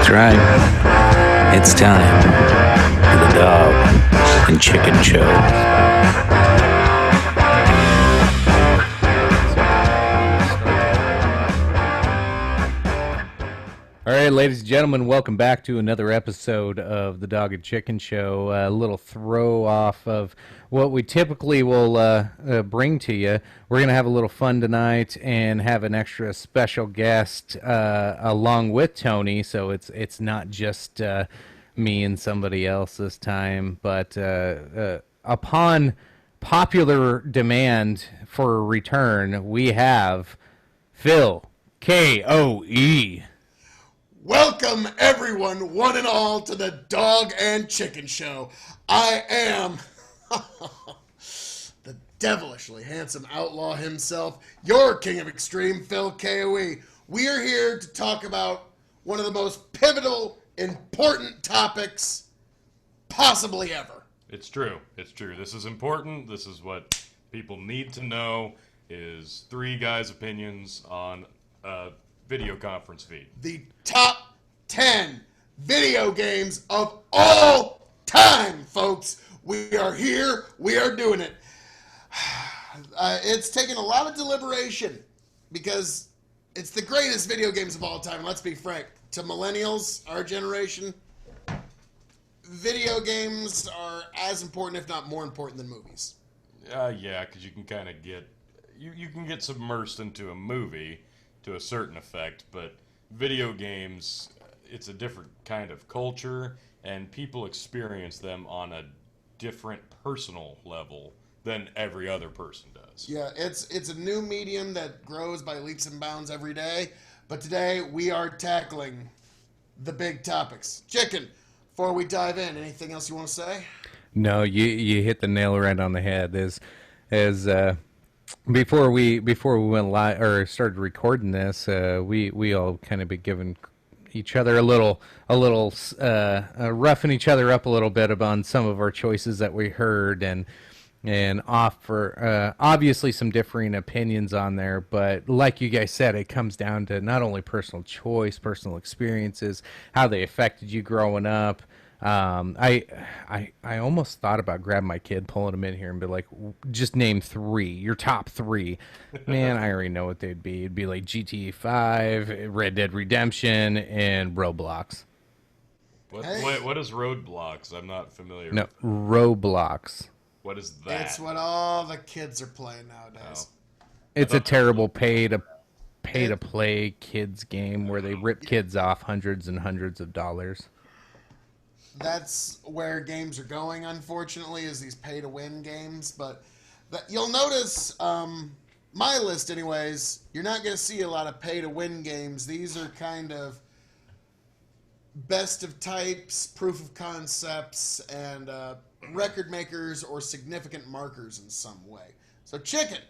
That's right. It's time for the Dog and Chicken Show. All right, ladies and gentlemen, welcome back to another episode of the Dog and Chicken Show. A little throw off of what we typically will bring to you. We're going to have a little fun tonight and have an extra special guest along with Tony. So it's not just me and somebody else this time, but upon popular demand for a return, we have Phil KOE. Welcome, everyone, one and all, to the Dog and Chicken Show. I am the devilishly handsome outlaw himself, your king of extreme, Phil KOE. We are here to talk about one of the most pivotal, important topics possibly ever. It's true. It's true. This is important. This is what people need to know, is three guys' opinions on video conference feed. The top 10 video games of all time, folks. We are here. We are doing it. It's taken a lot of deliberation because it's the greatest video games of all time. And let's be frank, to millennials, our generation, video games are as important, if not more important, than movies. Yeah, because you can kind of get you can get submersed into a movie to a certain effect, but video games, it's a different kind of culture, and people experience them on a different personal level than every other person does. Yeah, it's a new medium that grows by leaps and bounds every day, but today we are tackling the big topics. Chicken, before we dive in, anything else you want to say? No, you hit the nail right on the head. Before we went live or started recording this, we all kind of been giving each other a little roughing each other up a little bit about some of our choices that we heard and offer obviously some differing opinions on there. But like you guys said, it comes down to not only personal choice, personal experiences, how they affected you growing up. I almost thought about grabbing my kid, pulling him in here, and be like, just name three, your top three. Man, I already know what they'd be. It'd be like GTA 5, Red Dead Redemption, and Roblox. What is Roadblocks? I'm not familiar. No, Roblox. What is that? It's what all the kids are playing nowadays. Oh. It's a terrible pay to play kids game where they rip kids off hundreds and hundreds of dollars. That's where games are going, unfortunately, is these pay-to-win games. But you'll notice, my list anyways, you're not going to see a lot of pay-to-win games. These are kind of best of types, proof of concepts, and record makers or significant markers in some way. So Chicken,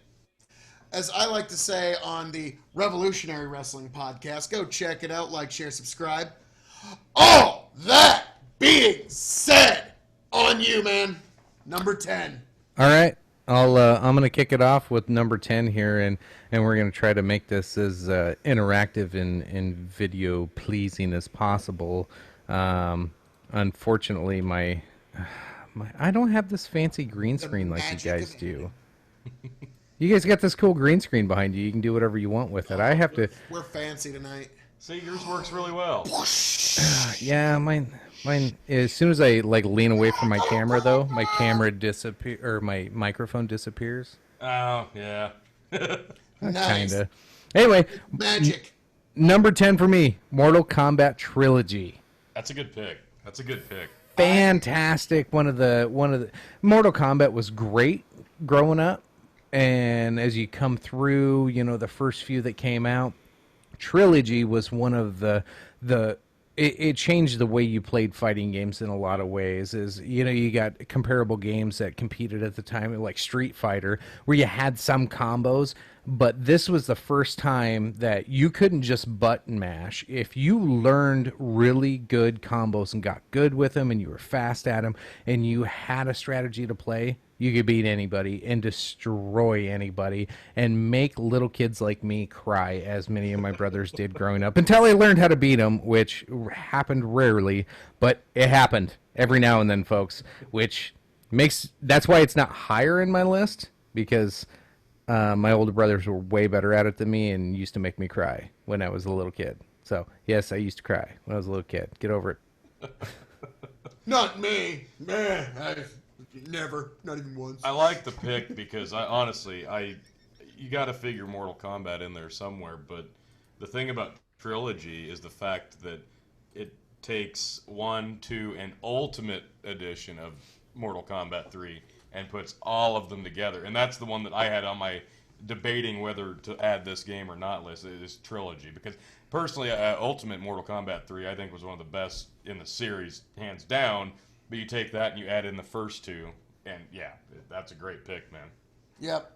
as I like to say on the Revolutionary Wrestling Podcast, go check it out, like, share, subscribe. All that being said, on you, man. Number 10. All right. I'm gonna kick it off with number 10 here, and we're gonna try to make this as interactive and video pleasing as possible. Unfortunately, my I don't have this fancy green screen like you guys do. You guys got this cool green screen behind you. You can do whatever you want with it. I have to. We're fancy tonight. See, yours works really well. Yeah, mine. As soon as I lean away from my camera, though, my camera my microphone disappears. Oh yeah. Nice. Kinda. Anyway, Magic. number 10 for me, Mortal Kombat Trilogy. That's a good pick. Fantastic. One of the Mortal Kombat was great growing up, and as you come through, the first few that came out, Trilogy was one of the it changed the way you played fighting games in a lot of ways. You got comparable games that competed at the time, like Street Fighter, where you had some combos, but this was the first time that you couldn't just button mash. If you learned really good combos and got good with them and you were fast at them and you had a strategy to play, you could beat anybody and destroy anybody and make little kids like me cry, as many of my brothers did growing up, until I learned how to beat them, which happened rarely, but it happened every now and then, folks, which that's why it's not higher in my list, because my older brothers were way better at it than me and used to make me cry when I was a little kid. So, yes, I used to cry when I was a little kid. Get over it. Not me. Man, I've never. Not even once. I like the pick because you got to figure Mortal Kombat in there somewhere. But the thing about Trilogy is the fact that it takes 1, 2, and Ultimate Edition of Mortal Kombat 3 and puts all of them together. And that's the one that I had on my debating whether to add this game or not list, is Trilogy. Because personally, Ultimate Mortal Kombat 3 I think was one of the best in the series, hands down. But you take that and you add in the first two, and yeah, that's a great pick, man. Yep.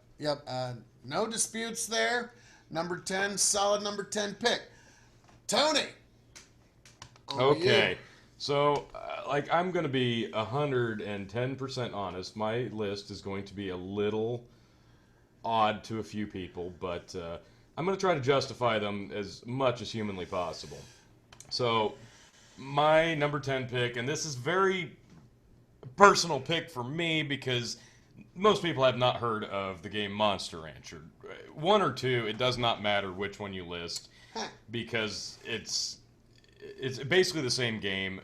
No disputes there. Number 10, solid number 10 pick. Tony. Okay. So, I'm going to be 110% honest. My list is going to be a little odd to a few people, but I'm going to try to justify them as much as humanly possible. So, my number 10 pick, and this is very personal pick for me because most people have not heard of the game Monster Rancher. One or two, it does not matter which one you list, because it's basically the same game.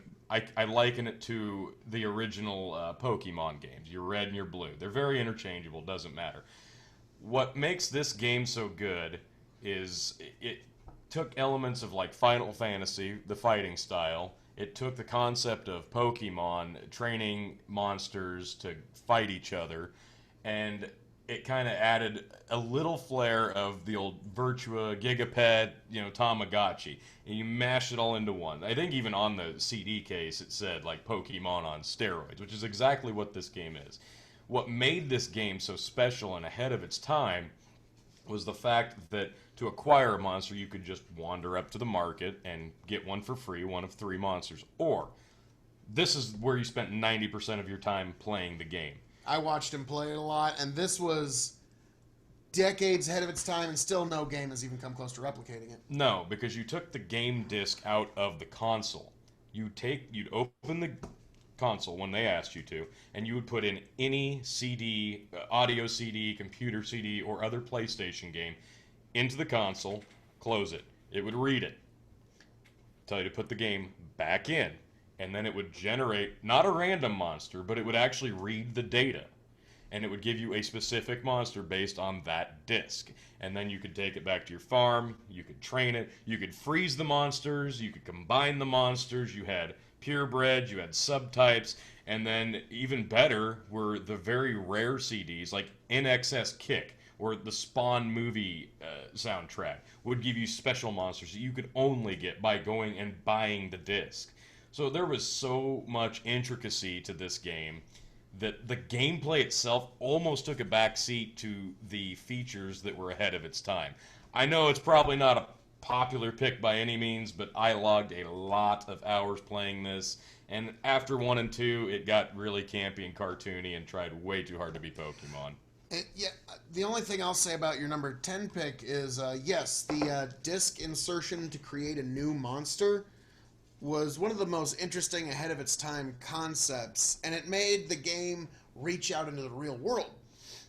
I liken it to the original Pokemon games, your red and your blue. They're very interchangeable, doesn't matter. What makes this game so good is it took elements of like Final Fantasy, the fighting style. It took the concept of Pokemon training monsters to fight each other, and it kind of added a little flair of the old Virtua, Gigapet, Tamagotchi, and you mash it all into one. I think even on the CD case it said like Pokemon on steroids, which is exactly what this game is. What made this game so special and ahead of its time was the fact that to acquire a monster you could just wander up to the market and get one for free, one of 3 monsters. Or this is where you spent 90% of your time playing the game. I watched him play it a lot, and this was decades ahead of its time, and still no game has even come close to replicating it. No, because you took the game disc out of the console. You'd open the console when they asked you to, and you would put in any CD, audio CD, computer CD, or other PlayStation game into the console, close it. It would read it, tell you to put the game back in, and then it would generate not a random monster, but it would actually read the data, and it would give you a specific monster based on that disc. And then you could take it back to your farm, you could train it, you could freeze the monsters, you could combine the monsters, you had purebred, you had subtypes, and then even better were the very rare CDs like NXS Kick or the Spawn movie soundtrack would give you special monsters that you could only get by going and buying the disc. So there was so much intricacy to this game that the gameplay itself almost took a backseat to the features that were ahead of its time. I know it's probably not a popular pick by any means, but I logged a lot of hours playing this, and after 1 and 2, it got really campy and cartoony and tried way too hard to be Pokemon. Yeah, the only thing I'll say about your number 10 pick is, yes, the disc insertion to create a new monster was one of the most interesting ahead of its time concepts, and it made the game reach out into the real world,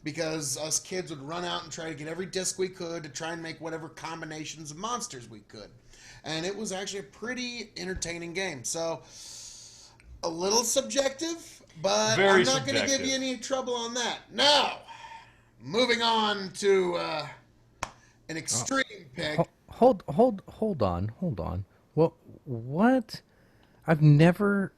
because us kids would run out and try to get every disc we could to try and make whatever combinations of monsters we could. And it was actually a pretty entertaining game. So, a little subjective, but Very I'm not going to give you any trouble on that. Now, moving on to an extreme pick. Hold on. What? I've never.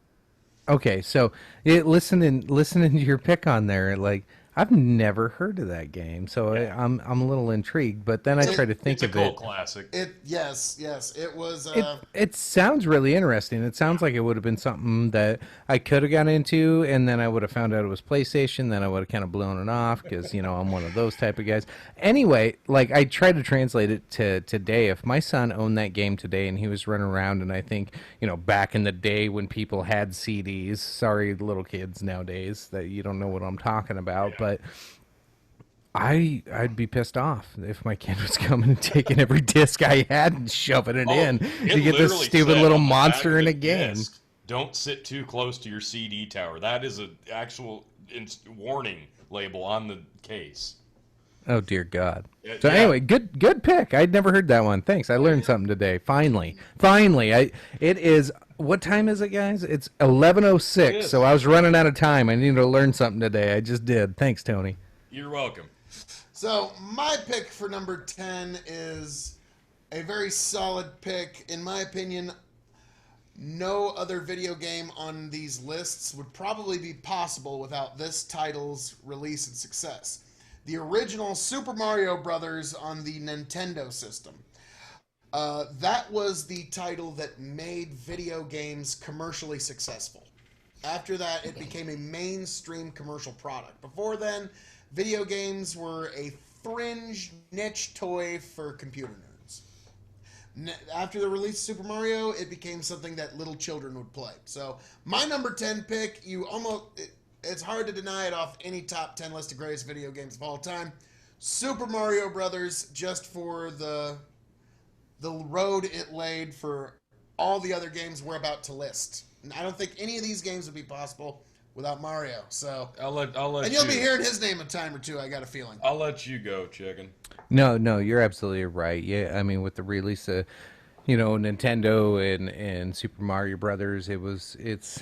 Okay, so listening to your pick on there, like I've never heard of that game, so Yeah. I'm a little intrigued. But then I try to It's think a of cult it. classic. Yes, it was. It sounds really interesting. It Yeah. sounds like it would have been something that I could have got into, and then I would have found out it was PlayStation. Then I would have kind of blown it off because I'm one of those type of guys. Anyway, like I tried to translate it to today. If my son owned that game today and he was running around, and I think back in the day when people had CDs. Sorry, little kids nowadays that you don't know what I'm talking about, Yeah. but I'd be pissed off if my kid was coming and taking every disc I had and shoving it Oh, in it to get this literally stupid said little on the back monster of in the a game. disc, don't sit too close to your CD tower. That is an actual warning label on the case. Oh dear God. So Yeah. anyway, good pick. I'd never heard that one. Thanks. I learned something today. Finally. It is what time is it, guys? It's 11:06. It is. So I was running out of time. I needed to learn something today. I just did. Thanks, Tony. You're welcome. So my pick for number 10 is a very solid pick. In my opinion, no other video game on these lists would probably be possible without this title's release and success. The original Super Mario Brothers on the Nintendo system. That was the title that made video games commercially successful. After that, it became a mainstream commercial product. Before then, video games were a fringe niche toy for computer nerds. After the release of Super Mario, it became something that little children would play. So my number 10 pick, it's hard to deny it off any top 10 list of greatest video games of all time. Super Mario Brothers, just for the road it laid for all the other games we're about to list. And I don't think any of these games would be possible without Mario. So I'll let and you. you'll be hearing his name a time or two, I got a feeling. I'll let you go, chicken. No, you're absolutely right. Yeah, I mean, with the release of, Nintendo and Super Mario Brothers, it's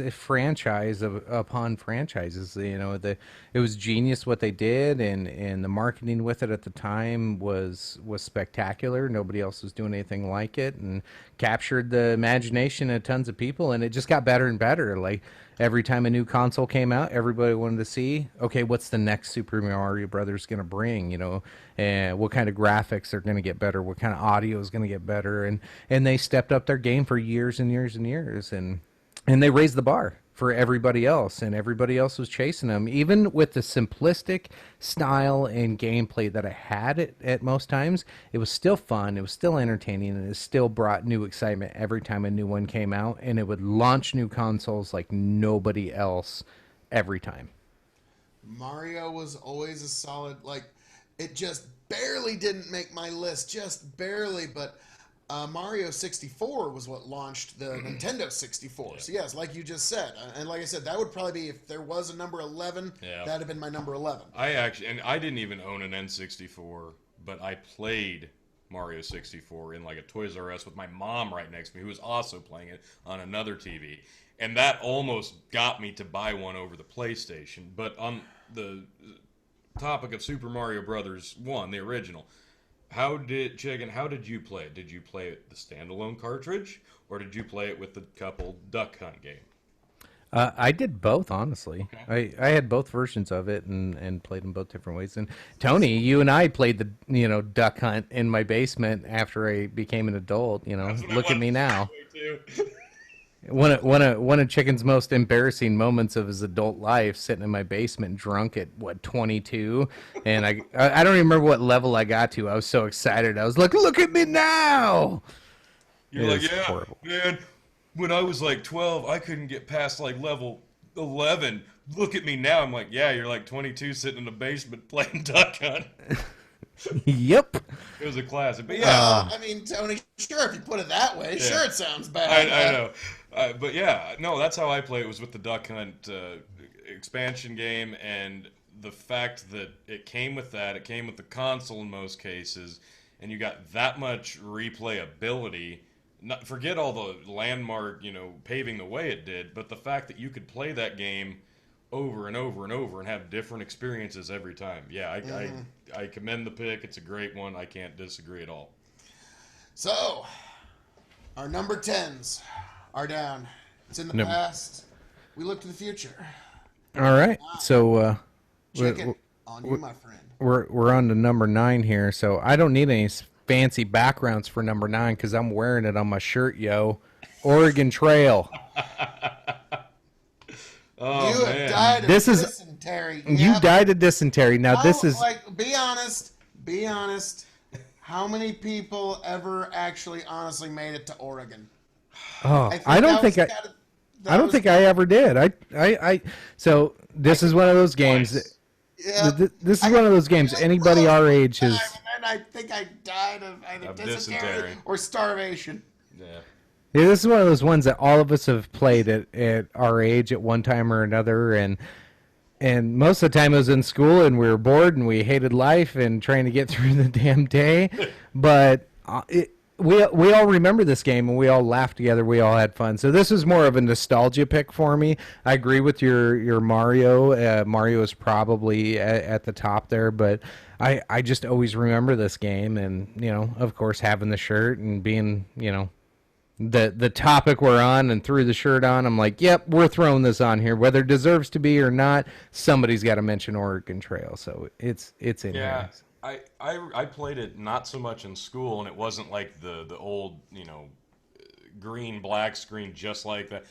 a franchise upon franchises. It was genius what they did, and the marketing with it at the time was spectacular. Nobody else was doing anything like it, and captured the imagination of tons of people, and it just got better and better. Like every time a new console came out, everybody wanted to see, okay, what's the next Super Mario Brothers going to bring? And what kind of graphics are going to get better? What kind of audio is going to get better? And they stepped up their game for years and years and years, and they raised the bar for everybody else, and everybody else was chasing them. Even with the simplistic style and gameplay that I had at most times, it was still fun, it was still entertaining, and it still brought new excitement every time a new one came out, and it would launch new consoles like nobody else every time. Mario was always a solid, it just barely didn't make my list, just barely, but Mario 64 was what launched the Nintendo 64. Yeah. So yes, like you just said, and like I said, that would probably be, if there was a number 11, that'd have been my number 11. I didn't even own an N64, but I played Mario 64 in like a Toys R Us with my mom right next to me, who was also playing it on another TV. And that almost got me to buy one over the PlayStation. But on the topic of Super Mario Brothers 1, the original, how did you play it? Did you play it the standalone cartridge, or did you play it with the couple Duck Hunt game? I did both, honestly. Okay. I had both versions of it and played them both different ways. And Tony, you and I played the Duck Hunt in my basement after I became an adult. Look at me now. One of Chicken's most embarrassing moments of his adult life, sitting in my basement drunk at 22, and I don't even remember what level I got to. I was so excited. I was like, "Look at me now!" You're like, yeah, horrible. Man. When I was like 12, I couldn't get past like level 11. Look at me now. I'm like, yeah, you're like 22, sitting in the basement playing Duck Hunt. Yep. It was a classic, but yeah. I mean, Tony, sure, if you put it that way, sure, it sounds bad. I know. But yeah, no, that's how I play it, was with the Duck Hunt expansion game, and the fact that it came with that, it came with the console in most cases, and you got that much replayability. Forget all the landmark, paving the way it did, but the fact that you could play that game over and over and over and have different experiences every time. Yeah, I commend the pick. It's a great one. I can't disagree at all. So, our number 10s are down. It's in the past. We look to the future. All right. So Chicken we're, on you, my friend. we're on to number 9 here. So I don't need any fancy backgrounds for number 9 because I'm wearing it on my shirt, yo. Oregon Trail. Oh You have man. died of This is dysentery. you Yep. died of dysentery. Now this How, is like, be honest. Be honest. How many people ever actually honestly made it to Oregon? oh I I think don't that was think I kind of. I That don't was think I kind of. ever did. So I this is one of completed those it games. twice. Yep. This is I one got of those games. really Anybody close our one age time, has. and then I think I died of either Of dysentery dysentery. or starvation. Yeah. Yeah, this is one of those ones that all of us have played at our age at one time or another, and most of the time it was in school and we were bored and we hated life and trying to get through the damn day. But we all remember this game and we all laughed together. We all had fun. So this is more of a nostalgia pick for me. I agree with your Mario. Mario is probably at the top there, but I just always remember this game and of course having the shirt and being the topic we're on and threw the shirt on. I'm like, yep, we're throwing this on here, whether it deserves to be or not. Somebody's got to mention Oregon Trail, so it's in Yeah. here. I played it not so much in school, and it wasn't like the old green black screen just like that.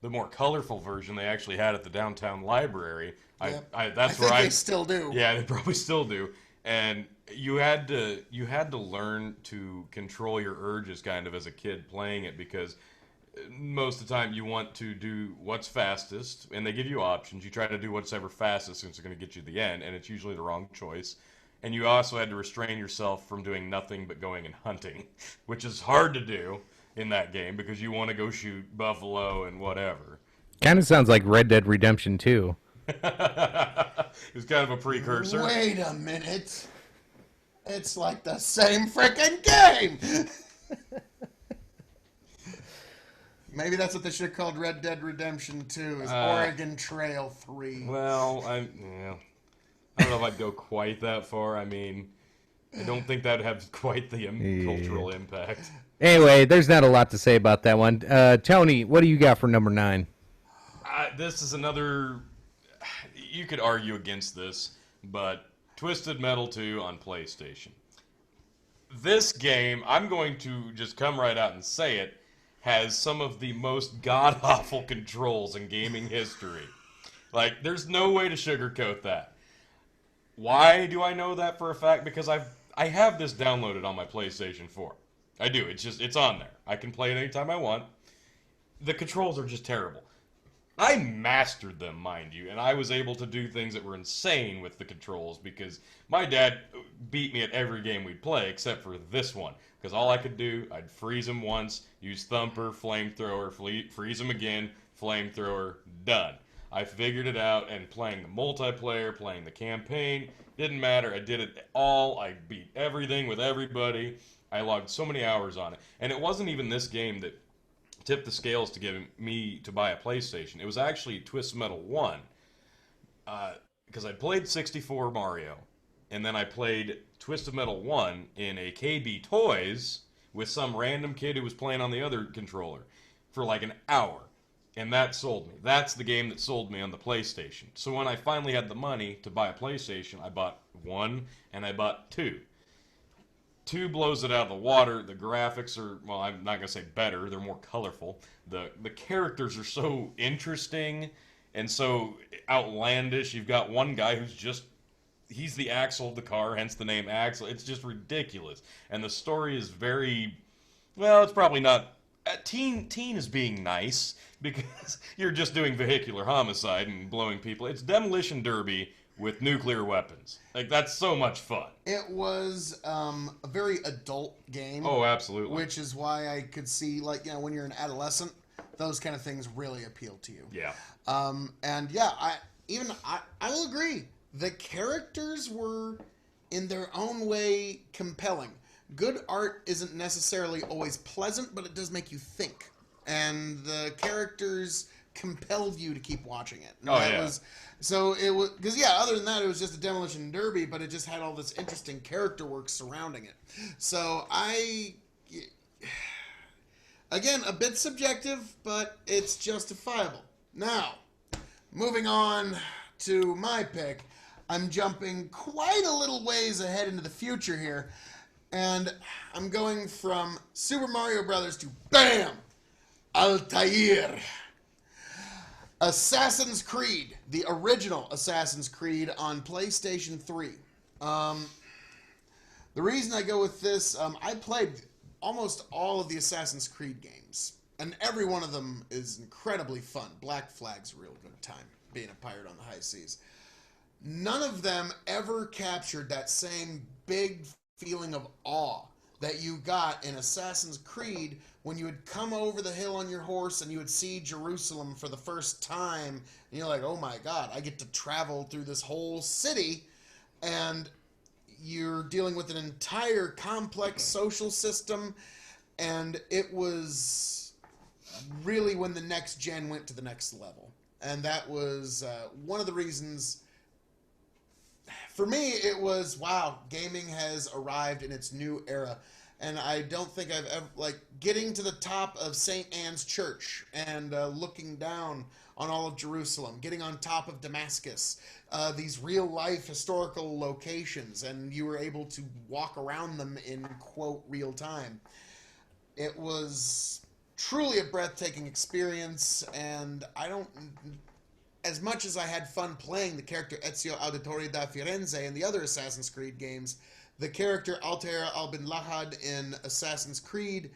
The more colorful version they actually had at the downtown library. Yep. I I that's where think I they still do. Yeah, they probably still do. And you had to learn to control your urges kind of as a kid playing it because most of the time you want to do what's fastest and they give you options. You try to do what's ever fastest since it's going to get you to the end and it's usually the wrong choice. And you also had to restrain yourself from doing nothing but going and hunting, which is hard to do in that game because you want to go shoot buffalo and whatever. Kind of sounds like Red Dead Redemption 2. It was kind of a precursor. Wait a minute. It's like the same freaking game. Maybe that's what they should have called Red Dead Redemption 2 is Oregon Trail 3. Well, I don't know if I'd go quite that far. I mean, I don't think that'd have quite the cultural impact. Anyway, there's not a lot to say about that one. Tony, what do you got for number 9? This is another. You could argue against this, but Twisted Metal 2 on PlayStation. This game, I'm going to just come right out and say it, has some of the most god-awful controls in gaming history. Like, there's no way to sugarcoat that. Why do I know that for a fact? Because I have this downloaded on my PlayStation 4. I do. It's on there. I can play it anytime I want. The controls are just terrible. I mastered them, mind you, and I was able to do things that were insane with the controls because my dad beat me at every game we'd play except for this one. Because all I could do, I'd freeze him once, use Thumper, Flamethrower, freeze him again, Flamethrower, done. I figured it out, and playing the multiplayer, playing the campaign, didn't matter. I did it all. I beat everything with everybody. I logged so many hours on it. And it wasn't even this game that tipped the scales to get me to buy a PlayStation. It was actually Twist Metal 1. Because I played 64 Mario, and then I played Twisted Metal 1 in a KB Toys with some random kid who was playing on the other controller for like an hour. And that sold me. That's the game that sold me on the PlayStation. So when I finally had the money to buy a PlayStation, I bought 1 and I bought 2. 2 blows it out of the water. The graphics are, well, I'm not going to say better. They're more colorful. The characters are so interesting and so outlandish. You've got one guy who's just, he's the axle of the car, hence the name Axle. It's just ridiculous. And the story is very, well, it's probably not, teen is being nice because you're just doing vehicular homicide and blowing people. It's Demolition Derby with nuclear weapons. Like, that's so much fun. It was a very adult game. Oh, absolutely. Which is why I could see, like, when you're an adolescent, those kind of things really appeal to you. Yeah. And yeah, I will agree. The characters were, in their own way, compelling. Good art isn't necessarily always pleasant, but it does make you think. And the characters compelled you to keep watching it. And so it was, because other than that, it was just a demolition derby, but it just had all this interesting character work surrounding it. So again, a bit subjective, but it's justifiable. Now, moving on to my pick, I'm jumping quite a little ways ahead into the future here, and I'm going from Super Mario Brothers to BAM! Altair. Assassin's Creed, the original Assassin's Creed on PlayStation 3. Um, the reason I go with this, I played almost all of the Assassin's Creed games, and every one of them is incredibly fun. Black Flag's a real good time, being a pirate on the high seas. None of them ever captured that same big feeling of awe that you got in Assassin's Creed when you would come over the hill on your horse and you would see Jerusalem for the first time, and you're like, oh my god, I get to travel through this whole city, and you're dealing with an entire complex social system, and it was really when the next gen went to the next level. And that was one of the reasons. For me, it was, wow, gaming has arrived in its new era. And I don't think I've ever, like, getting to the top of St. Anne's Church and looking down on all of Jerusalem, getting on top of Damascus, these real life historical locations, and you were able to walk around them in, quote, real time. It was truly a breathtaking experience, and I don't. As much as I had fun playing the character Ezio Auditore da Firenze in the other Assassin's Creed games, the character Altair al-Bin Lahad in Assassin's Creed,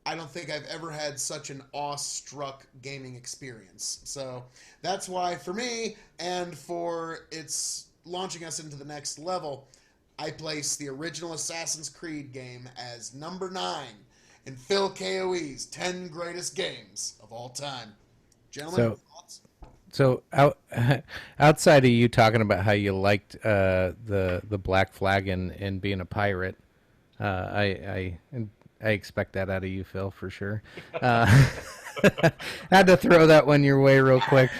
I don't think I've ever had such an awestruck gaming experience. So that's why, for me, and for its launching us into the next level, I place the original Assassin's Creed game as number 9 in Phil KOE's 10 greatest games of all time. Gentlemen, thoughts? So outside of you talking about how you liked the Black Flag and being a pirate, I expect that out of you, Phil, for sure. Had to throw that one your way real quick.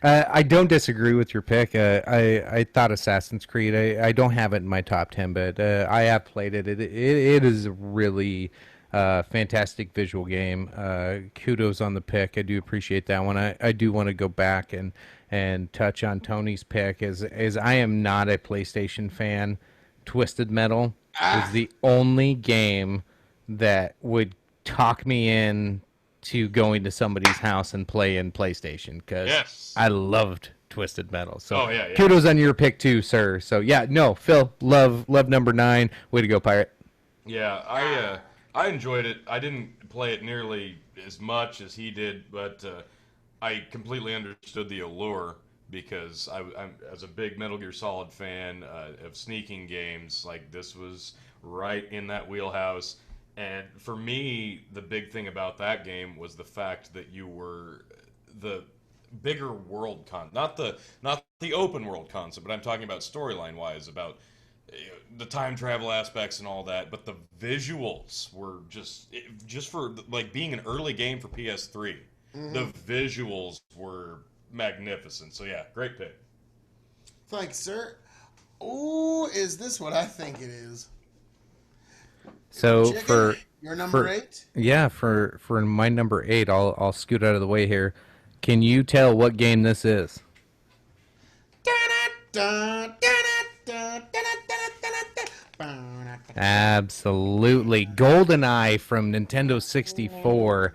I don't disagree with your pick. I thought Assassin's Creed. I don't have it in my top 10, but I have played it. It is really fantastic visual game. Kudos on the pick. I do appreciate that one. I do want to go back and touch on Tony's pick as I am not a PlayStation fan. Twisted Metal is the only game that would talk me in to going to somebody's house and play in PlayStation because Yes. I loved Twisted Metal. So Oh, yeah. kudos on your pick too, sir. So yeah, no, Phil, love number 9. Way to go, Pirate. Yeah, I enjoyed it. I didn't play it nearly as much as he did, but I completely understood the allure because I'm as a big Metal Gear Solid fan of sneaking games, like this was right in that wheelhouse. And for me, the big thing about that game was the fact that you were the bigger world not the open world concept, but I'm talking about storyline wise, about the time travel aspects and all that. But the visuals were just for like being an early game for PS3. The visuals were magnificent. So yeah, great pick. Thanks, sir. Oh, is this what I think it is? So Chicken, for your number for 8? yeah, for my number 8, I'll scoot out of the way here. Can you tell what game this is? Absolutely. GoldenEye from Nintendo 64.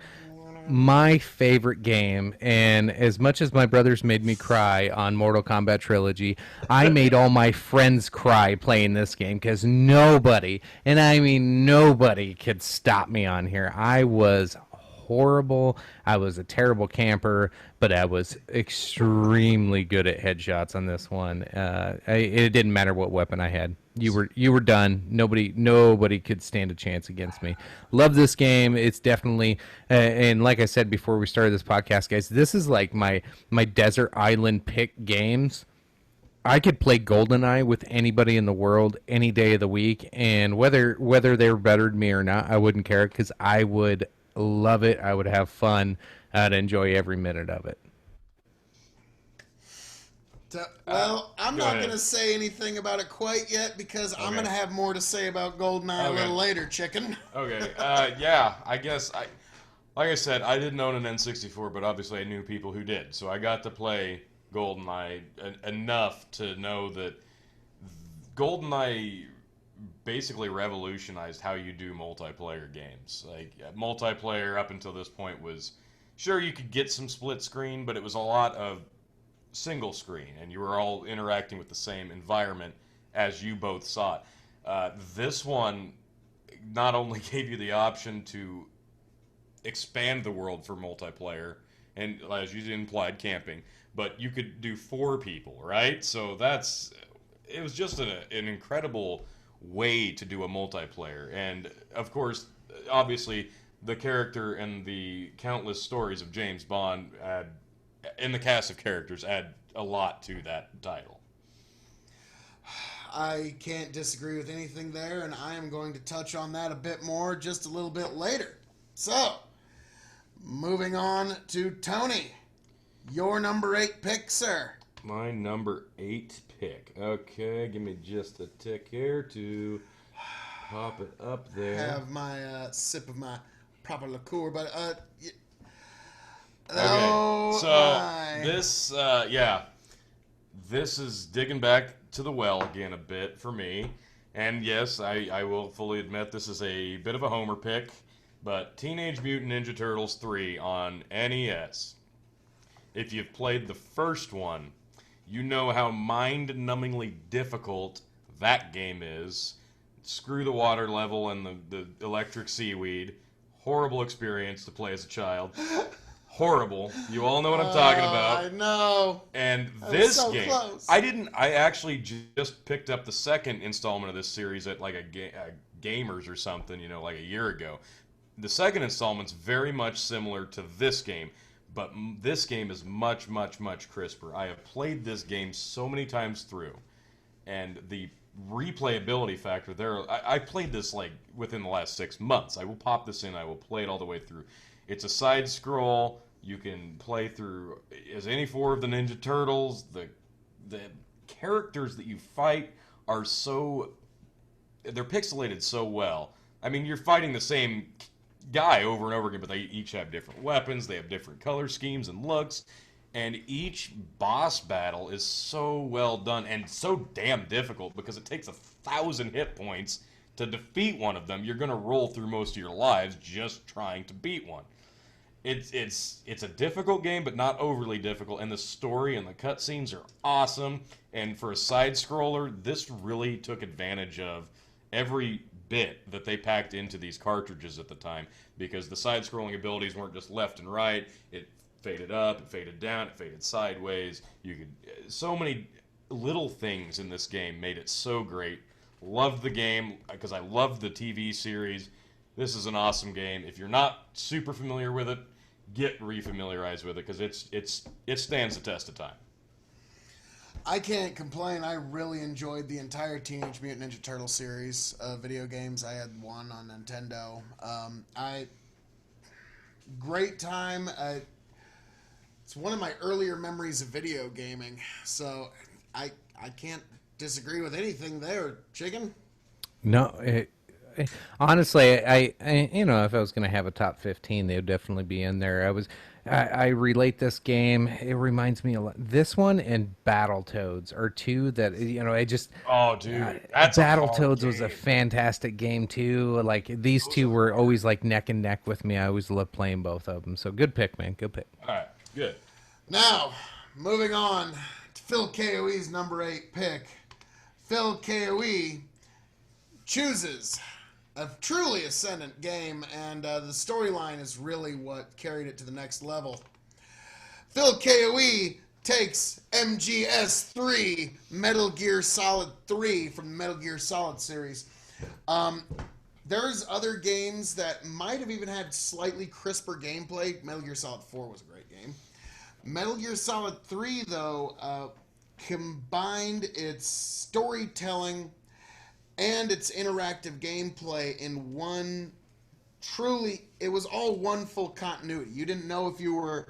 My favorite game, and as much as my brothers made me cry on Mortal Kombat Trilogy, I made all my friends cry playing this game because nobody, and I mean nobody, could stop me on here. I was horrible. I was a terrible camper, but I was extremely good at headshots on this one. It didn't matter what weapon I had. You were done. Nobody could stand a chance against me. Love this game. It's definitely and like I said before we started this podcast, guys, this is like my desert island pick games. I could play GoldenEye with anybody in the world any day of the week, and whether they were better than me or not, I wouldn't care because I would love it. I would have fun. I'd enjoy every minute of it. Well, I'm Go not ahead. going to say anything about it quite yet because I'm Okay. going to have more to say about GoldenEye a Okay. little later, chicken. Okay. Yeah, I guess like I said, I didn't own an N64, but obviously I knew people who did. So I got to play GoldenEye enough to know that GoldenEye basically revolutionized how you do multiplayer games. Like multiplayer up until this point was sure you could get some split screen, but it was a lot of single screen, and you were all interacting with the same environment as you both saw it. This one not only gave you the option to expand the world for multiplayer, and as you implied, camping, but you could do 4 people, right? So it was just an incredible way to do a multiplayer. And of course, obviously, the character and the countless stories of James Bond in the cast of characters add a lot to that title. I can't disagree with anything there, and I am going to touch on that a bit more just a little bit later. So, moving on to Tony. Your number 8 pick, sir. My number 8 pick. Okay, give me just a tick here to pop it up there. Have my sip of my proper liqueur, but okay, so this is digging back to the well again a bit for me. And yes, I will fully admit this is a bit of a homer pick, but Teenage Mutant Ninja Turtles 3 on NES. If you've played the first one, you know how mind-numbingly difficult that game is. Screw the water level and the electric seaweed. Horrible experience to play as a child. Horrible. You all know what I'm talking about. I know. And I this was so game, close. I actually just picked up the second installment of this series at like a Gamers or something, like a year ago. The second installment's very much similar to this game, but this game is much, much, much crisper. I have played this game so many times through, and the replayability factor there, I played this like within the last 6 months. I will pop this in, I will play it all the way through. It's a side scroll. You can play through as any 4 of the Ninja Turtles. The characters that you fight are they're pixelated so well. I mean, you're fighting the same guy over and over again, but they each have different weapons, they have different color schemes and looks, and each boss battle is so well done and so damn difficult because it takes 1,000 hit points to defeat one of them. You're going to roll through most of your lives just trying to beat one. It's a difficult game, but not overly difficult, and the story and the cutscenes are awesome, and for a side-scroller, this really took advantage of every bit that they packed into these cartridges at the time, because the side-scrolling abilities weren't just left and right. It faded up, it faded down, it faded sideways. So many little things in this game made it so great. Loved the game because I loved the TV series. This is an awesome game. If you're not super familiar with it, get refamiliarized with it because it stands the test of time. I can't complain. I really enjoyed the entire Teenage Mutant Ninja Turtle series of video games. I had one on Nintendo. Great time. It's one of my earlier memories of video gaming, so I can't disagree with anything there, Chicken. No, honestly, I if I was going to have a top 15, they would definitely be in there. I relate this game. It reminds me a lot. This one and Battletoads are two that I just. Oh, dude, that's Battletoads was a fantastic game too. Like these two were always like neck and neck with me. I always loved playing both of them. So good pick, man. Good pick. All right, good. Now, moving on to Phil KOE's number 8 pick. Phil KOE chooses a truly ascendant game, and the storyline is really what carried it to the next level. Phil KOE takes MGS3, Metal Gear Solid 3 from the Metal Gear Solid series. There's other games that might have even had slightly crisper gameplay. Metal Gear Solid 4 was a great game. Metal Gear Solid 3, though, combined its storytelling and its interactive gameplay in one. Truly, it was all one full continuity. You didn't know if you were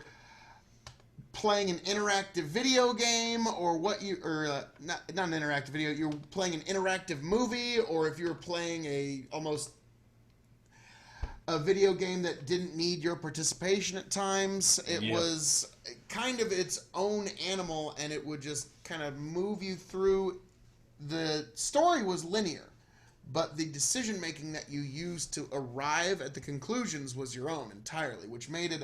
playing an interactive video game or not an interactive video. You were playing an interactive movie, or if you were playing a almost a video game that didn't need your participation at times. It Yep. was kind of its own animal, and it would just kind of move you through. The story was linear, but the decision making that you used to arrive at the conclusions was your own entirely, which made it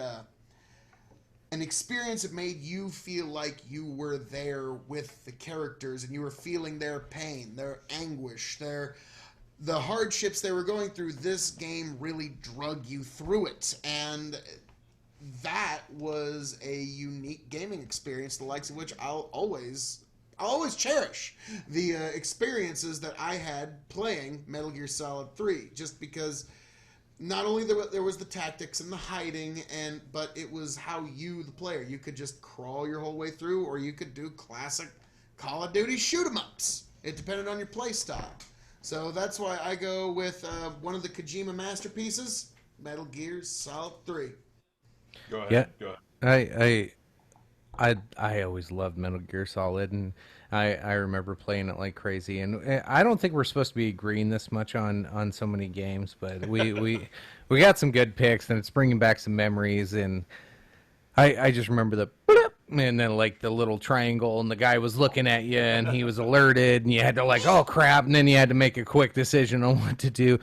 an experience that made you feel like you were there with the characters and you were feeling their pain, their anguish, the hardships they were going through. This game really drug you through it, and that was a unique gaming experience, the likes of which I'll always cherish the experiences that I had playing Metal Gear Solid 3, just because not only there was the tactics and the hiding, but it was how you, the player, you could just crawl your whole way through, or you could do classic Call of Duty shoot 'em ups. It depended on your play style. So that's why I go with one of the Kojima masterpieces, Metal Gear Solid 3. Go Yeah, ahead. Go ahead. I always loved Metal Gear Solid, and I remember playing it like crazy. And I don't think we're supposed to be agreeing this much on so many games, but we got some good picks, and it's bringing back some memories. And I just remember the bloop, and then like the little triangle, and the guy was looking at you, and he was alerted, and you had to like, oh crap, and then you had to make a quick decision on what to do.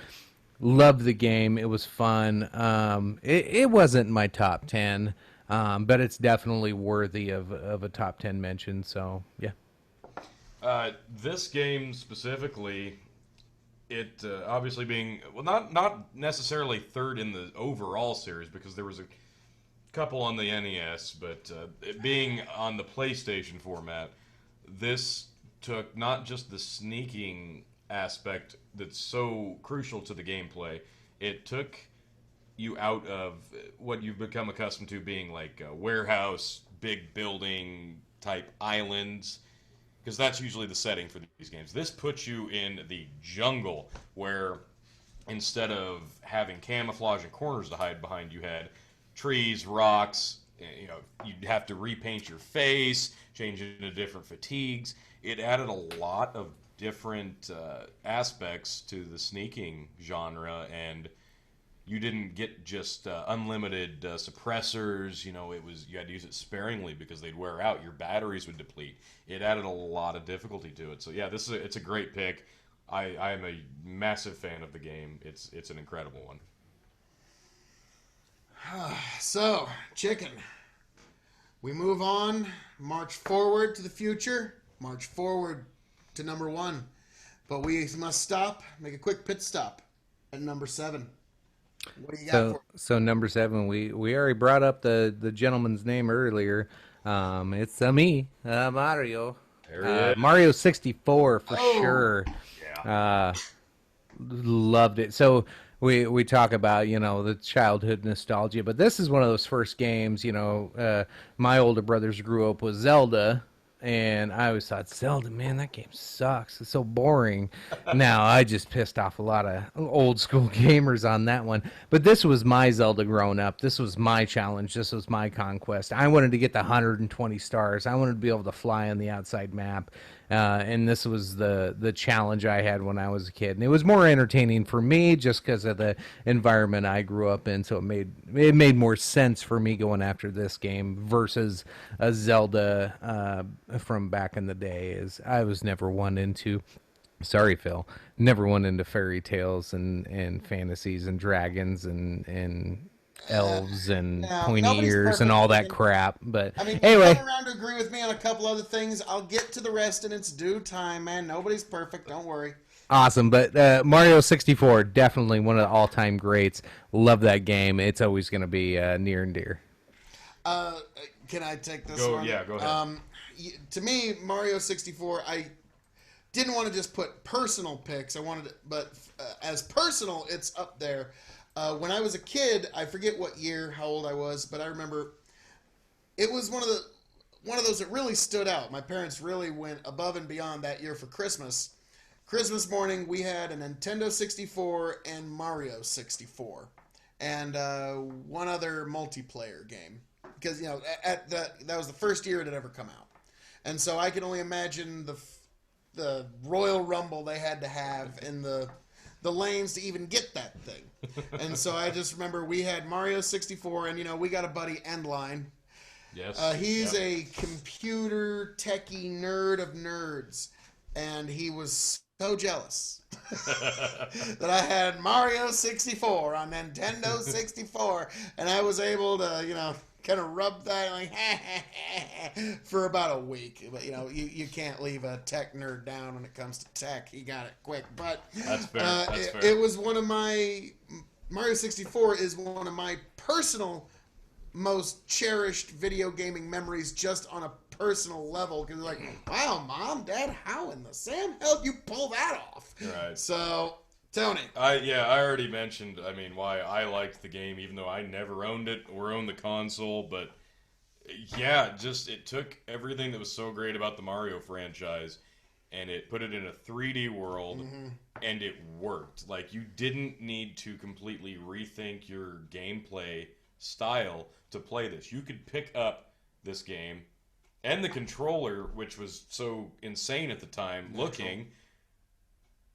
Loved the game. It was fun. It wasn't my top 10, but it's definitely worthy of a top 10 mention. So, yeah. This game specifically, it obviously being, well, not necessarily third in the overall series, because there was a couple on the NES, but it being on the PlayStation format, this took not just the sneaking aspect that's so crucial to the gameplay, it took you out of what you've become accustomed to being like a warehouse, big building type islands, because that's usually the setting for these games. This puts you in the jungle, where instead of having camouflage and corners to hide behind, you had trees, rocks. You know, you'd have to repaint your face, change into different fatigues. It added a lot of different aspects to the sneaking genre, and you didn't get just unlimited suppressors. You know, you had to use it sparingly because they'd wear out. Your batteries would deplete. It added a lot of difficulty to it. So yeah, it's a great pick. I'm a massive fan of the game. It's an incredible one. So, Chicken, we move on, march forward to the future, march forward to number 1. But we must stop, make a quick pit stop at number 7. What do you got for So number 7, we already brought up the gentleman's name earlier. It's me, Mario. There he is. Mario 64 for Oh, sure. Yeah. Loved it. So we talk about, the childhood nostalgia, but this is one of those first games. My older brothers grew up with Zelda, and I always thought, Zelda, man, that game sucks. It's so boring. Now I just pissed off a lot of old school gamers on that one. But this was my Zelda growing up. This was my challenge. This was my conquest. I wanted to get the 120 stars. I wanted to be able to fly on the outside map. And this was the challenge I had when I was a kid. And it was more entertaining for me just because of the environment I grew up in. So it made more sense for me going after this game versus a Zelda from back in the day. As I was never one into, sorry Phil, never one into fairy tales and fantasies and dragons and elves and no, pointy nobody's ears and perfect, all that Chicken. crap. But I mean, you anyway. come around to agree with me on a couple other things. I'll get to the rest in its due time, man. Nobody's perfect. Don't worry. Awesome, but Mario 64, definitely one of the all-time greats. Love that game. It's always going to be near and dear. Can I take this Go one? ahead. To me, Mario 64, I didn't want to just put personal picks. I wanted to, but as personal, it's up there. When I was a kid, I forget what year, how old I was, but I remember it was one of those that really stood out. My parents really went above and beyond that year for Christmas. Christmas morning, we had a Nintendo 64 and Mario 64, and one other multiplayer game, because that was the first year it had ever come out, and so I can only imagine the Royal Rumble they had to have in the the lanes to even get that thing. And so I just remember we had Mario 64, and we got a buddy, Endline. Yes. He's a computer techie nerd of nerds, and he was so jealous that I had Mario 64 on Nintendo 64, and I was able to, kind of rub that like for about a week. But you can't leave a tech nerd down when it comes to tech. He got it quick. But that's fair. That's fair. It was one of my Mario 64 is one of my personal most cherished video gaming memories, just on a personal level, because like, wow, Mom, Dad, how in the Sam hell you pull that off? Right. So, Tony. I already mentioned, why I liked the game, even though I never owned it or owned the console, but yeah, just it took everything that was so great about the Mario franchise and it put it in a 3D world, and it worked. Like, you didn't need to completely rethink your gameplay style to play this. You could pick up this game and the controller, which was so insane at the time looking.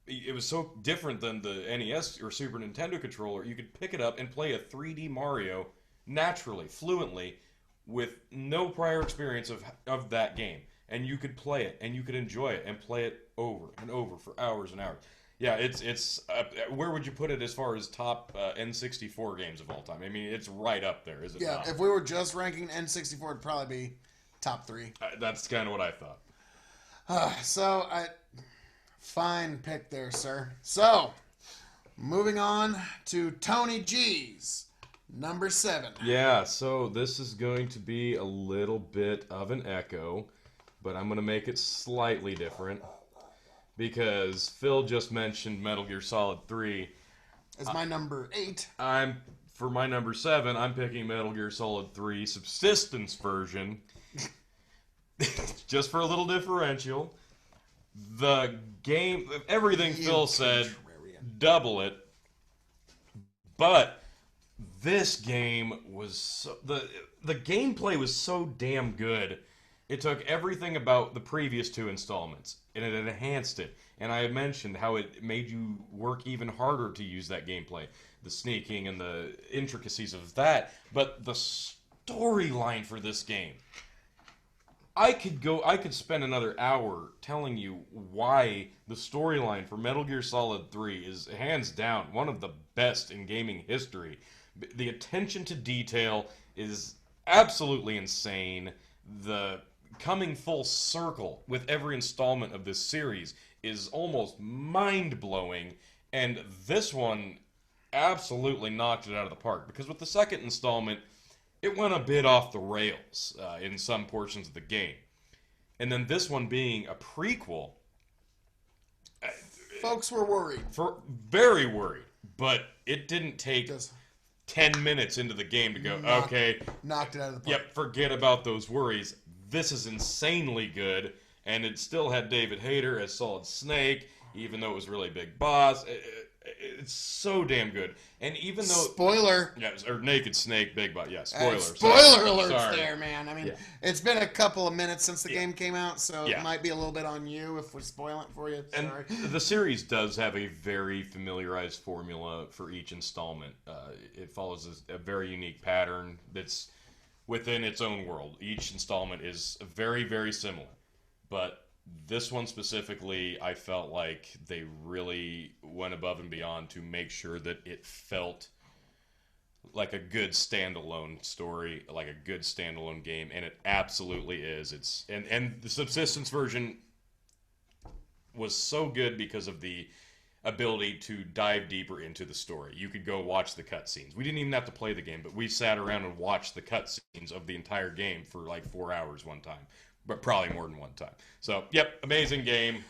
It was so different than the NES or Super Nintendo controller. You could pick it up and play a 3D Mario naturally, fluently, with no prior experience of that game. And you could play it, and you could enjoy it, and play it over and over for hours and hours. Yeah, it's where would you put it as far as top N64 games of all time? It's right up there, is it not? Yeah, if we were just ranking N64, it'd probably be top 3. That's kind of what I thought. Fine pick there, sir. So, moving on to Tony G's number 7. Yeah, so this is going to be a little bit of an echo, but I'm going to make it slightly different. Because Phil just mentioned Metal Gear Solid 3. As my number 8. For my number 7, I'm picking Metal Gear Solid 3 Subsistence version. Just for a little differential. The game, everything Phil said, double it. But this game was so, the gameplay was so damn good. It took everything about the previous 2 installments, and it enhanced it. And I had mentioned how it made you work even harder to use that gameplay. The sneaking and the intricacies of that. But the storyline for this game, I could spend another hour telling you why the storyline for Metal Gear Solid 3 is hands down one of the best in gaming history. The attention to detail is absolutely insane. The coming full circle with every installment of this series is almost mind-blowing, and this one absolutely knocked it out of the park, because with the second installment, it went a bit off the rails in some portions of the game. And then this one being a prequel, folks were worried. Very worried, but it didn't take 10 minutes into the game to go, knocked it out of the park. Yep, forget about those worries. This is insanely good, and it still had David Hayter as Solid Snake, even though it was really Big Boss. It's so damn good. And even though... Spoiler! Yeah, or Naked Snake, Big Boss. Yeah, spoiler. Spoiler alerts Sorry. there, man. It's been a couple of minutes since the game came out, so it might be a little bit on you if we spoil it for you. Sorry. And the series does have a very familiarized formula for each installment. It follows a very unique pattern that's within its own world. Each installment is very, very similar. But this one specifically, I felt like they really went above and beyond to make sure that it felt like a good standalone story, like a good standalone game, and it absolutely is. And the Subsistence version was so good because of the ability to dive deeper into the story. You could go watch the cutscenes. We didn't even have to play the game, but we sat around and watched the cutscenes of the entire game for like 4 hours one time. But probably more than one time. So, yep, amazing game.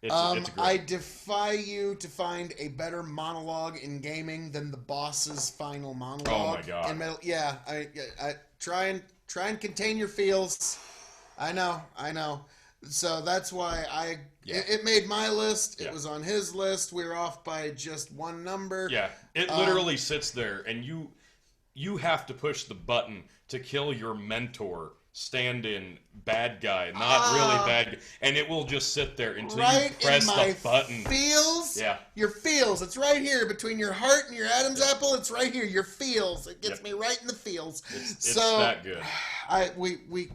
It's great. I defy you to find a better monologue in gaming than the boss's final monologue. Oh my god! I try and contain your feels. I know. So that's why it made my list. It was on his list. We were off by just one number. Yeah, it literally sits there, and you have to push the button to kill your mentor stand-in bad guy, not really bad guy, and it will just sit there until right you press in my the button. feels. Yeah. Your feels. It's right here between your heart and your Adam's apple. It's right here. Your feels. It gets me right in the feels. It's so that good. we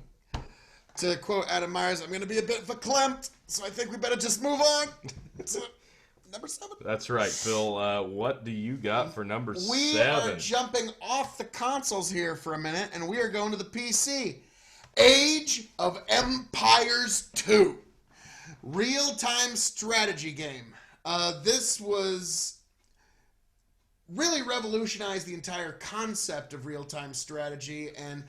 to quote Adam Myers, I'm going to be a bit verklempt, so I think we better just move on to number 7. That's right, Phil. What do you got for number 7? We are jumping off the consoles here for a minute, and we are going to the PC. Age of Empires 2. Real-time strategy game. This was really revolutionized the entire concept of real-time strategy, and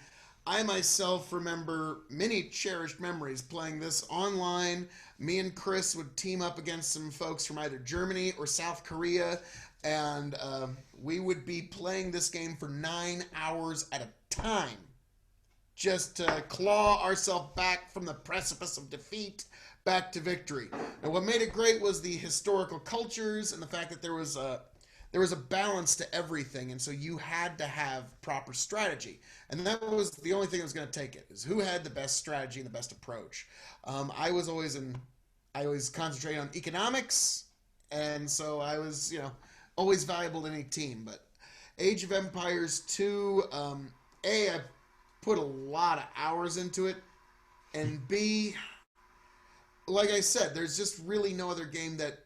I myself remember many cherished memories playing this online. Me and Chris would team up against some folks from either Germany or South Korea, and we would be playing this game for 9 hours at a time, just to claw ourselves back from the precipice of defeat back to victory. And what made it great was the historical cultures and the fact that there was a balance to everything, and so you had to have proper strategy. And that was the only thing that was going to take it, is who had the best strategy and the best approach. I always concentrated on economics, and so I was, always valuable to any team. But Age of Empires 2, I put a lot of hours into it, and B, like I said, there's just really no other game that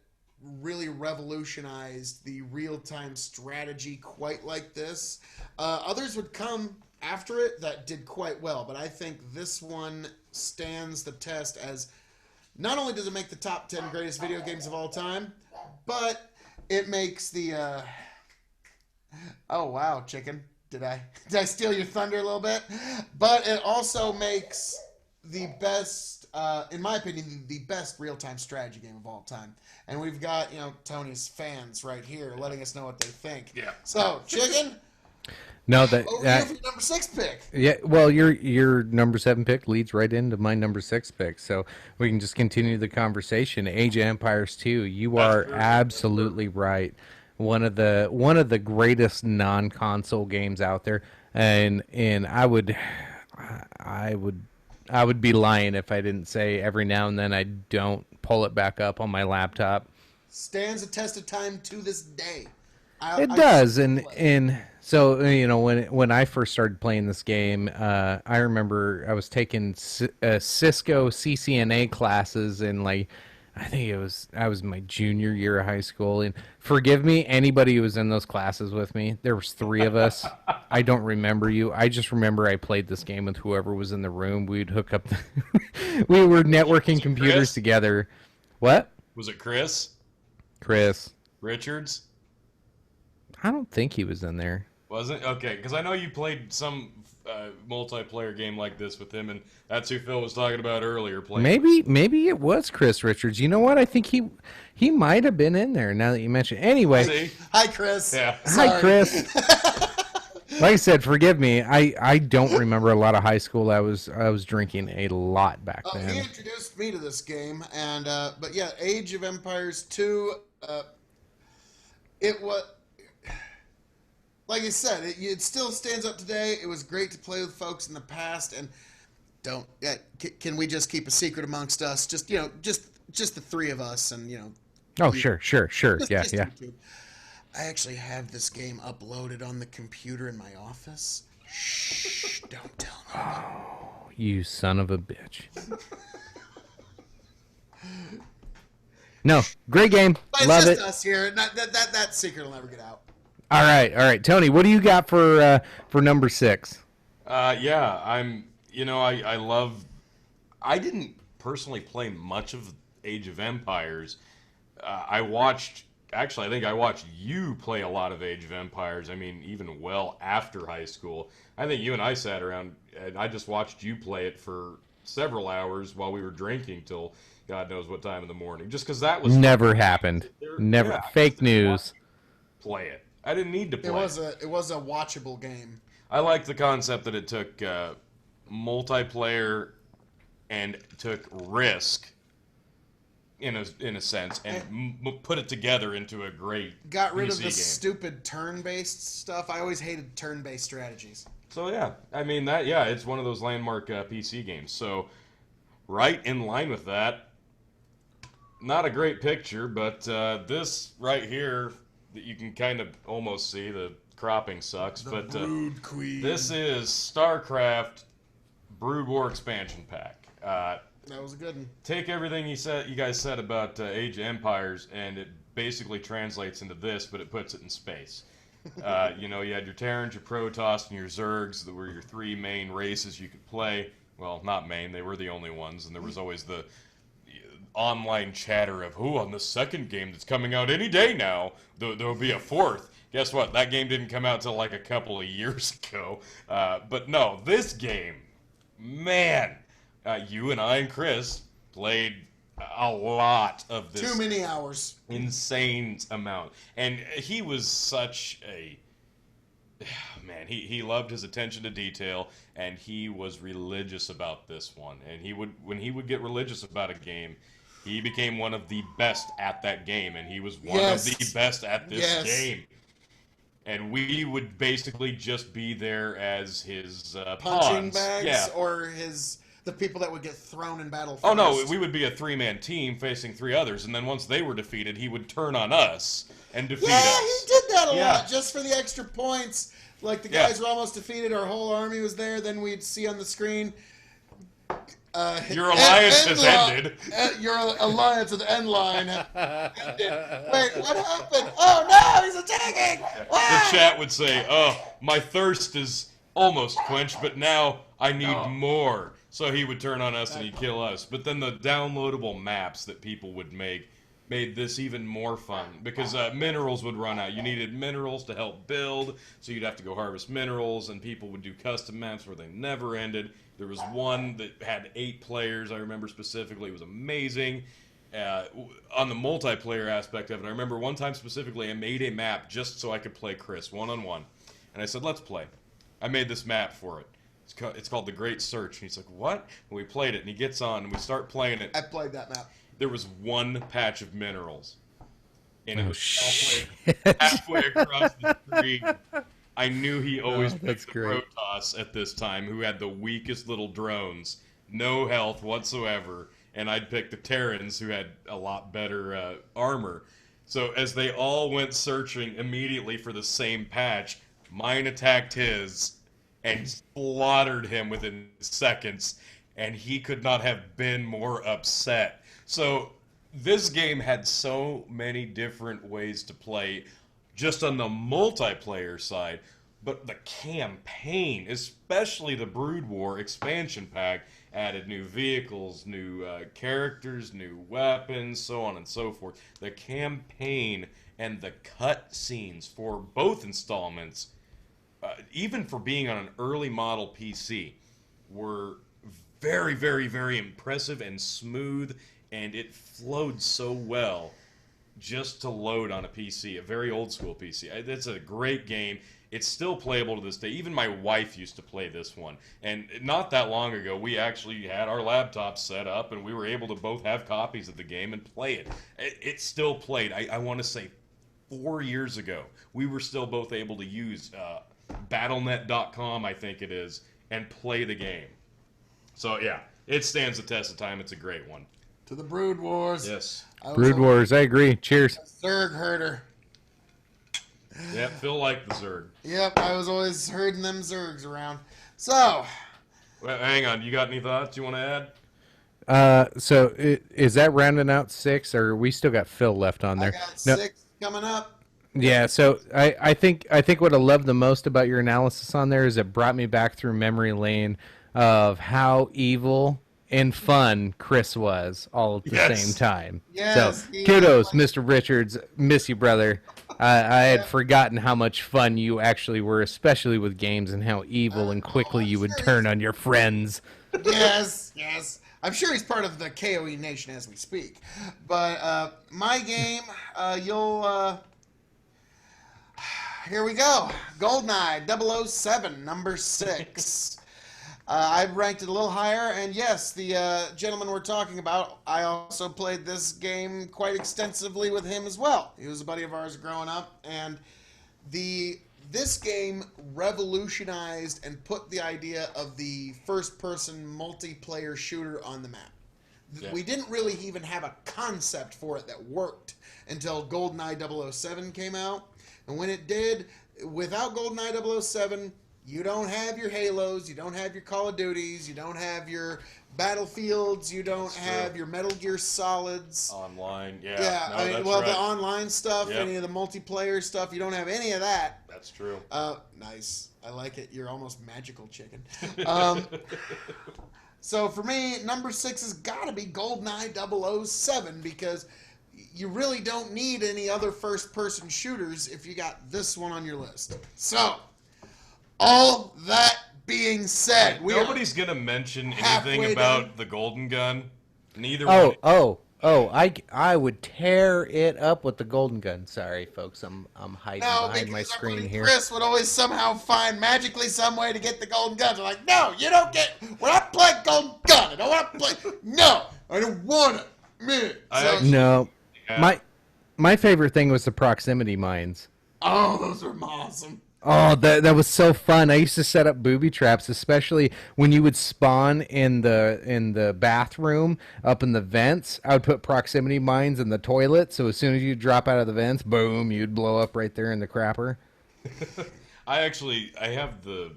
really revolutionized the real-time strategy quite like this. Others would come after it that did quite well, but I think this one stands the test as not only does it make the top 10 greatest video games of all time, but it makes the oh wow, chicken. Did I steal your thunder a little bit? But it also makes the best, in my opinion, the best real-time strategy game of all time. And we've got, Tony's fans right here letting us know what they think. Yeah. So, chicken. No, Over here for your number 6 pick. Yeah, well, your number 7 pick leads right into my number 6 pick, so we can just continue the conversation. Age of Empires 2, you are absolutely right. One of the greatest non-console games out there, and I would be lying if I didn't say every now and then I don't pull it back up on my laptop. Stands a test of time to this day. It does, and so when I first started playing this game, I remember I was taking Cisco CCNA classes in I think I was my junior year of high school, and forgive me, anybody who was in those classes with me. There was 3 of us. I don't remember you. I just remember I played this game with whoever was in the room. We'd hook up. We were networking computers Chris? together. What? Was it Chris Richards? I don't think he was in there. Wasn't? Okay, because I know you played some multiplayer game like this with him, and that's who Phil was talking about earlier. Playing. Maybe it was Chris Richards. You know what? I think he might have been in there. Now that you mention, anyway. See? Hi, Chris. Yeah. Hi, Chris. Like I said, forgive me. I don't remember a lot of high school. I was drinking a lot back then. He introduced me to this game, and but yeah, Age of Empires 2. It was, like I said, it still stands up today. It was great to play with folks in the past, and can we just keep a secret amongst us? Just just the 3 of us, and Oh, sure. Yeah. YouTube. I actually have this game uploaded on the computer in my office. Shh! Don't tell nobody. Oh, you son of a bitch. No, great game. But it's Love just it. us here. That secret will never get out. All right. Tony, what do you got for number 6? Yeah, I love. I didn't personally play much of Age of Empires. I think I watched you play a lot of Age of Empires. I mean, even well after high school. I think you and I sat around and I just watched you play it for several hours while we were drinking till God knows what time in the morning. Just because that was Never happened. Never. Yeah, Fake news. Play it. I didn't need to play. It was a watchable game. I like the concept that it took multiplayer and took Risk in a sense and put it together into a great Got rid PC of the game. stupid turn-based stuff. I always hated turn-based strategies. So yeah, I mean it's one of those landmark PC games. So right in line with that, not a great picture, but this right here that you can kind of almost see the cropping sucks, The but Brood Queen. this is StarCraft Brood War expansion pack. That was a good one. Take everything you guys said about Age of Empires, and it basically translates into this, but it puts it in space. You had your Terrans, your Protoss, and your Zergs that were your three main races you could play. Well, not main; they were the only ones, and there was always the online chatter of who on the second game that's coming out any day now there'll be a fourth. Guess what? That game didn't come out till like a couple of years ago. But no, this game, man, you and I and Chris played a lot of this. Too many hours. Insane amount. And he was such a man, he loved his attention to detail, and he was religious about this one. And when he would get religious about a game, he became one of the best at that game, and he was one of the best at this game. And we would basically just be there as his punching pawns. bags, or the people that would get thrown in battle first. Oh no, we would be a three-man team facing three others, and then once they were defeated, he would turn on us and defeat us. Yeah, he did that a lot, just for the extra points. Like, the guys were almost defeated, our whole army was there, then we'd see on the screen... your alliance has ended. Your alliance with Endline ended. Wait, what happened? Oh no, he's attacking! The chat would say, "Oh, my thirst is almost quenched, but now I need more." So he would turn on us and he'd kill us. But then the downloadable maps that people would make made this even more fun, because minerals would run out. You needed minerals to help build, so you'd have to go harvest minerals, and people would do custom maps where they never ended. There was one that had 8 players, I remember specifically. It was amazing. On the multiplayer aspect of it, I remember one time specifically I made a map just so I could play Chris one-on-one. And I said, let's play. I made this map for it. It's called The Great Search. And he's like, what? And we played it, and he gets on, and we start playing it. I played that map. There was one patch of minerals. And it was shit. halfway across the screen. I knew he always picked the great. Protoss at this time, who had the weakest little drones, no health whatsoever, and I'd pick the Terrans, who had a lot better armor. So as they all went searching immediately for the same patch, mine attacked his and slaughtered him within seconds, and he could not have been more upset. So this game had so many different ways to play just on the multiplayer side, but the campaign, especially the Brood War expansion pack, added new vehicles, new characters, new weapons, so on and so forth. The campaign and the cut scenes for both installments, even for being on an early model PC, were very, very, very impressive and smooth, and it flowed so well just to load on a PC, a very old school PC. It's a great game. It's still playable to this day. Even my wife used to play this one. And not that long ago, we actually had our laptops set up, and we were able to both have copies of the game and play it. It still played. I want to say 4 years ago, we were still both able to use Battlenet.com, I think it is, and play the game. So yeah, it stands the test of time. It's a great one. To the Brood Wars. Yes. Brood Wars, I agree. Cheers. Zerg herder. Yep, Phil liked the Zerg. Yep, I was always herding them Zergs around. So. Well, hang on, you got any thoughts you want to add? So is that rounding out 6, or we still got Phil left on there? I got 6 coming up. Yeah, so I think what I love the most about your analysis on there is it brought me back through memory lane of how evil and fun Chris was all at the same time. Yes, so kudos, Mr. Richards. Miss you, brother. I had forgotten how much fun you actually were, especially with games, and how evil and quickly you would turn on your friends. Yes, yes. I'm sure he's part of the KOE Nation as we speak. But my game, here we go. GoldenEye 007, number 6. I've ranked it a little higher, and yes, the gentleman we're talking about, I also played this game quite extensively with him as well. He was a buddy of ours growing up, and the this game revolutionized and put the idea of the first-person multiplayer shooter on the map. Yeah. We didn't really even have a concept for it that worked until GoldenEye 007 came out. And when it did, without GoldenEye 007, you don't have your Halos, you don't have your Call of Duties, you don't have your Battlefields, you don't have your Metal Gear Solids. Online, Yeah, no, I mean, that's well, right. the online stuff, Yep. any of the multiplayer stuff, you don't have any of that. That's true. Nice. I like it. You're almost magical chicken. So for me, number 6 has got to be GoldenEye 007 because you really don't need any other first-person shooters if you got this one on your list. So, all that being said, Nobody's gonna mention halfway anything about done. the golden gun. Neither one. I would tear it up with the golden gun. Sorry, folks, I'm hiding No, behind my because our screen buddy here. Chris would always somehow find magically some way to get the golden guns. I'm like, no, you don't get. When I play golden gun, I don't want to play. No, I don't want it. Man. No, Yeah. my favorite thing was the proximity mines. Oh, those are awesome. Oh, that was so fun. I used to set up booby traps, especially when you would spawn in the bathroom up in the vents. I would put proximity mines in the toilet, so as soon as you drop out of the vents, boom, you'd blow up right there in the crapper. I have the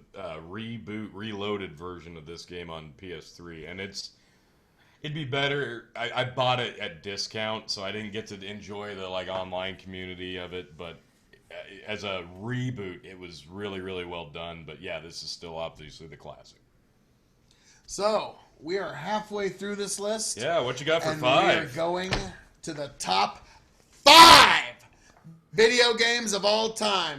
reloaded version of this game on PS3, and it'd be better. I bought it at discount, so I didn't get to enjoy the online community of it, but as a reboot, it was really, really well done. But yeah, this is still obviously the classic. So we are halfway through this list. Yeah, what you got for and 5? we are going to the top 5 video games of all time.